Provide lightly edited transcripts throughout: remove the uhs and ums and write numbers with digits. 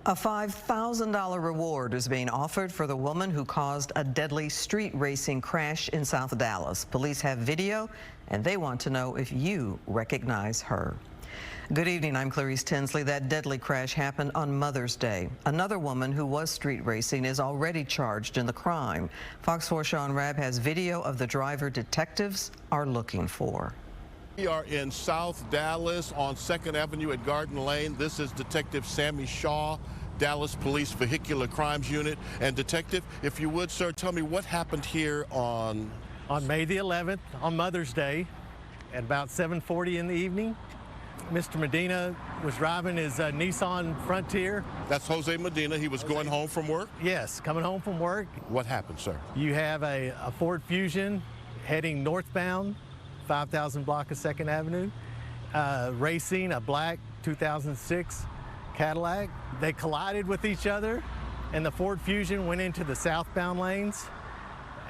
A $5,000 reward is being offered for the woman who caused a deadly street racing crash in South Dallas. Police have video, and they want to know if you recognize her. Good evening, I'm Clarice Tinsley. That deadly crash happened on Mother's Day. Another woman who was street racing is already charged in the crime. Fox 4 Sean Rabb has video of the driver detectives are looking for. We are in South Dallas on 2nd Avenue at Garden Lane. This is Detective Sammy Shaw, Dallas Police Vehicular Crimes Unit. And Detective, if you would, sir, tell me what happened here on May the 11th, on Mother's Day, at about 7:40 in the evening. Mr. Medina was driving his Nissan Frontier. That's Jose Medina. He was going home from work? Yes, coming home from work. What happened, sir? You have a Ford Fusion heading northbound, 5000 block of 2nd Avenue, racing a black 2006 Cadillac. They collided with each other, and the Ford Fusion went into the southbound lanes,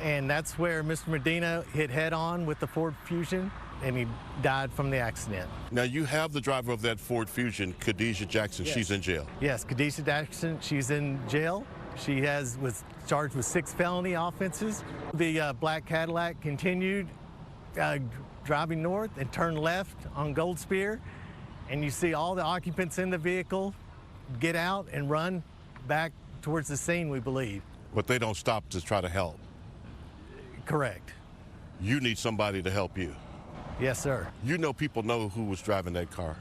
and that's where Mr. Medina hit head-on with the Ford Fusion, and he died from the accident. Now, you have the driver of that Ford Fusion, Khadijah Jackson. Yes. She's in jail. Yes, Khadijah Jackson, she's in jail. She was charged with 6 felony offenses. The black Cadillac continued driving north and turned left on Gold Spear, and you see all the occupants in the vehicle get out and run back towards the scene, we believe. But they don't stop to try to help. Correct. You need somebody to help you. Yes, sir. You know people know who was driving that car.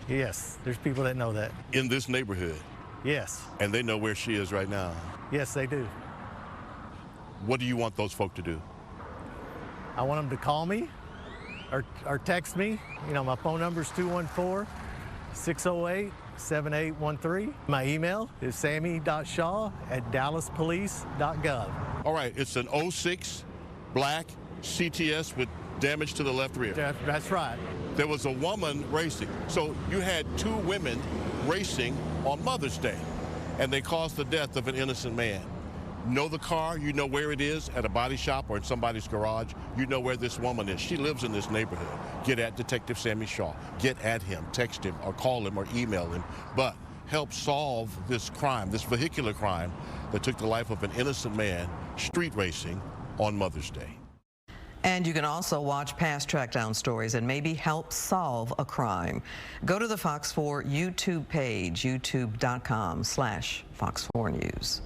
Yes, there's people that know that. In this neighborhood. Yes. And they know where she is right now. Yes, they do. What do you want those folk to do? I want them to call me or text me. You know, my phone number is 214-608-7813. My email is sammy.shaw@dallaspolice.gov. All right, it's an 06 black CTS with damage to the left rear. That's right. There was a woman racing. So you had 2 women racing on Mother's Day, and they caused the death of an innocent man. Know the car, you know where it is, at a body shop or in somebody's garage. You know where this woman is. She lives in this neighborhood. Get at Detective Sammy Shaw. Get at him, text him, or call him, or email him. But help solve this crime, this vehicular crime that took the life of an innocent man street racing on Mother's Day. And you can also watch past trackdown stories and maybe help solve a crime. Go to the Fox 4 YouTube page, youtube.com/Fox4News.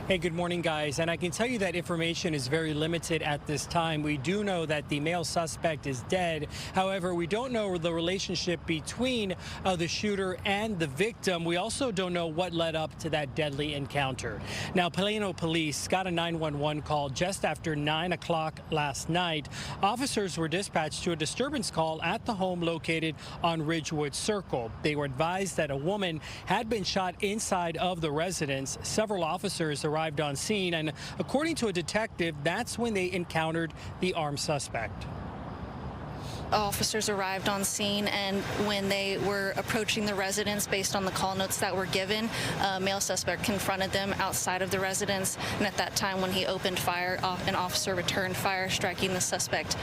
Hey, good morning, guys. And I can tell you that information is very limited at this time. We do know that the male suspect is dead. However, we don't know the relationship between the shooter and the victim. We also don't know what led up to that deadly encounter. Now, Plano police got a 911 call just after 9 o'clock last night. Officers were dispatched to a disturbance call at the home located on Ridgewood Circle. They were advised that a woman had been shot inside of the residence. Several officers arrived on scene, and according to a detective, that's when they encountered the armed suspect. Officers arrived on scene, and when they were approaching the residence based on the call notes that were given, a male suspect confronted them outside of the residence, and at that time when he opened fire, an officer returned fire, striking the suspect.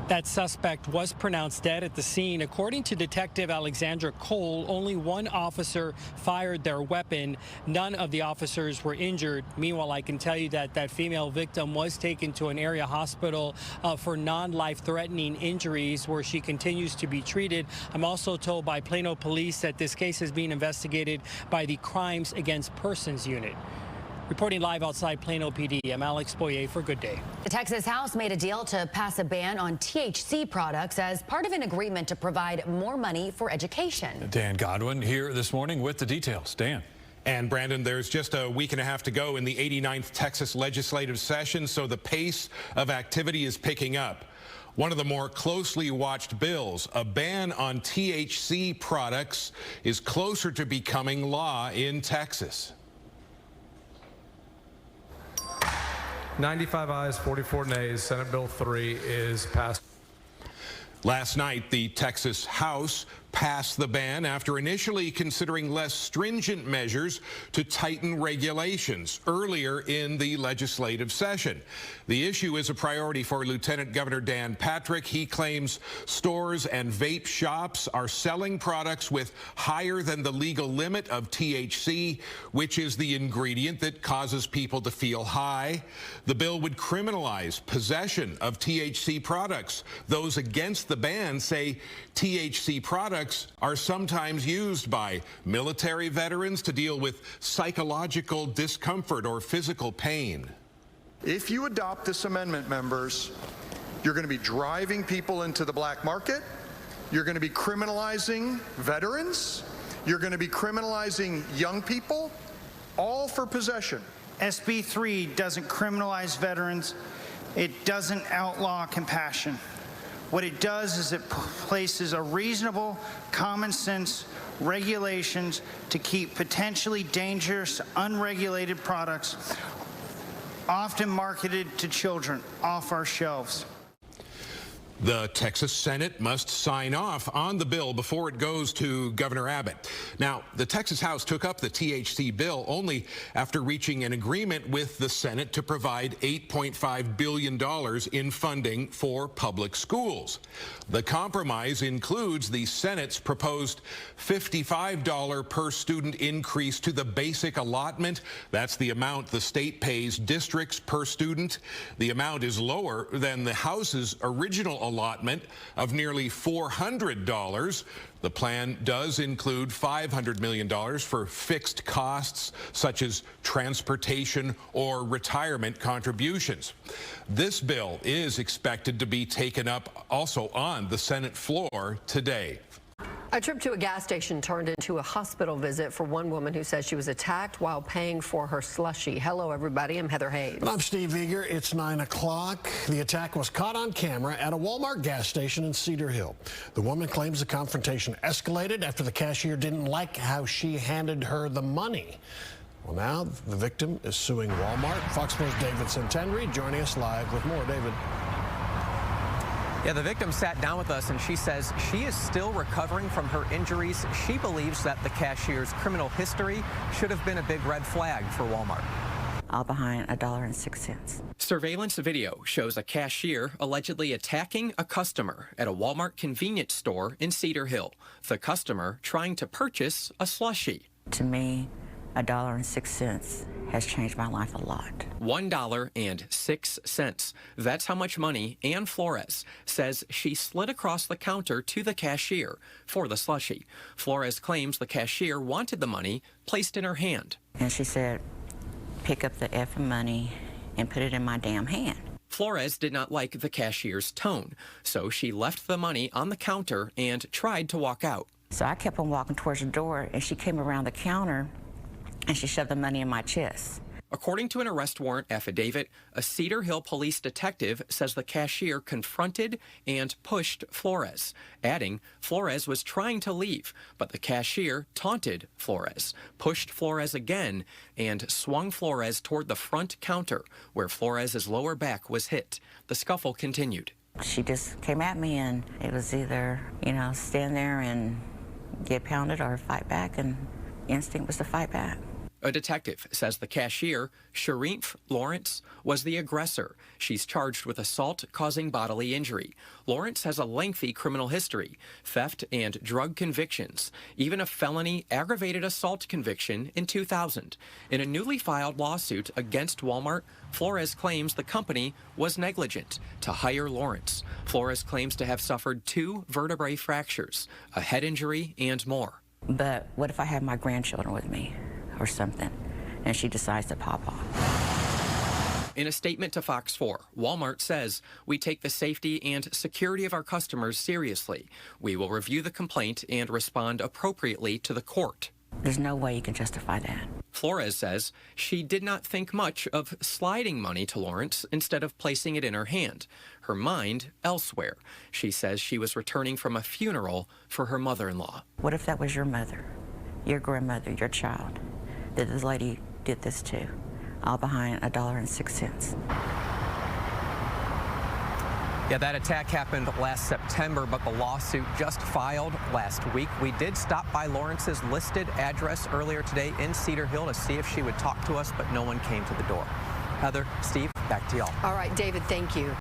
That suspect was pronounced dead at the scene. According to Detective Alexandra Cole, only one officer fired their weapon. None of the officers were injured. Meanwhile, I can tell you that that female victim was taken to an area hospital for non-life-threatening injuries, where she continues to be treated. I'm also told by Plano police that this case is being investigated by the Crimes Against Persons Unit. Reporting live outside Plano PD, I'm Alex Boyer for Good Day. The Texas House made a deal to pass a ban on THC products as part of an agreement to provide more money for education. Dan Godwin here this morning with the details. Dan. And Brandon, there's just a week and a half to go in the 89th Texas legislative session, so the pace of activity is picking up. One of the more closely watched bills, a ban on THC products, is closer to becoming law in Texas. 95 ayes, 44 nays. Senate Bill 3 is passed. Last night, the Texas House passed the ban after initially considering less stringent measures to tighten regulations earlier in the legislative session. The issue is a priority for Lieutenant Governor Dan Patrick. He claims stores and vape shops are selling products with higher than the legal limit of THC, which is the ingredient that causes people to feel high. The bill would criminalize possession of THC products. Those against the ban say THC products are sometimes used by military veterans to deal with psychological discomfort or physical pain. If you adopt this amendment, members, you're going to be driving people into the black market. You're going to be criminalizing veterans. You're going to be criminalizing young people, all for possession. SB 3 doesn't criminalize veterans. It doesn't outlaw compassion. What it does is it places a reasonable, common sense regulations to keep potentially dangerous, unregulated products, often marketed to children, off our shelves. The Texas Senate must sign off on the bill before it goes to Governor Abbott. Now, the Texas House took up the THC bill only after reaching an agreement with the Senate to provide $8.5 billion in funding for public schools. The compromise includes the Senate's proposed $55 per student increase to the basic allotment. That's the amount the state pays districts per student. The amount is lower than the House's original allotment of nearly $400. The plan does include $500 million for fixed costs such as transportation or retirement contributions. This bill is expected to be taken up also on the Senate floor today. A trip to a gas station turned into a hospital visit for one woman who says she was attacked while paying for her slushie. Hello, everybody. I'm Heather Hayes. And I'm Steve Eager. It's 9 o'clock. The attack was caught on camera at a Walmart gas station in Cedar Hill. The woman claims the confrontation escalated after the cashier didn't like how she handed her the money. Well, now the victim is suing Walmart. Fox News' David Centenry joining us live with more. David. Yeah, the victim sat down with us and she says she is still recovering from her injuries. She believes that the cashier's criminal history should have been a big red flag for Walmart. All behind $1.06. Surveillance video shows a cashier allegedly attacking a customer at a Walmart convenience store in Cedar Hill. The customer trying to purchase a slushie. To me, $1.06 has changed my life a lot. $1.06. That's how much money Ann Flores says she slid across the counter to the cashier for the slushie. Flores claims the cashier wanted the money placed in her hand. And she said, pick up the effing money and put it in my damn hand. Flores did not like the cashier's tone, so she left the money on the counter and tried to walk out. So I kept on walking towards the door, and she came around the counter and she shoved the money in my chest. According to an arrest warrant affidavit, a Cedar Hill police detective says the cashier confronted and pushed Flores, adding Flores was trying to leave, but the cashier taunted Flores, pushed Flores again, and swung Flores toward the front counter, where Flores' lower back was hit. The scuffle continued. She just came at me, and it was either, stand there and get pounded or fight back, and instinct was to fight back. A detective says the cashier, Sharif Lawrence, was the aggressor. She's charged with assault causing bodily injury. Lawrence has a lengthy criminal history, theft and drug convictions, even a felony aggravated assault conviction in 2000. In a newly filed lawsuit against Walmart, Flores claims the company was negligent to hire Lawrence. Flores claims to have suffered 2 vertebrae fractures, a head injury, and more. But what if I have my grandchildren with me or something, and she decides to pop off? In a statement to Fox 4, Walmart says, "We take the safety and security of our customers seriously. We will review the complaint and respond appropriately to the court." There's no way you can justify that. Flores says she did not think much of sliding money to Lawrence instead of placing it in her hand. Her mind elsewhere. She says she was returning from a funeral for her mother-in-law. What if that was your mother, your grandmother, your child, that this lady did this to, all behind $1.06? Yeah, that attack happened last September, but the lawsuit just filed last week. We did stop by Lawrence's listed address earlier today in Cedar Hill to see if she would talk to us, but no one came to the door. Heather, Steve, back to y'all. All right, David, thank you.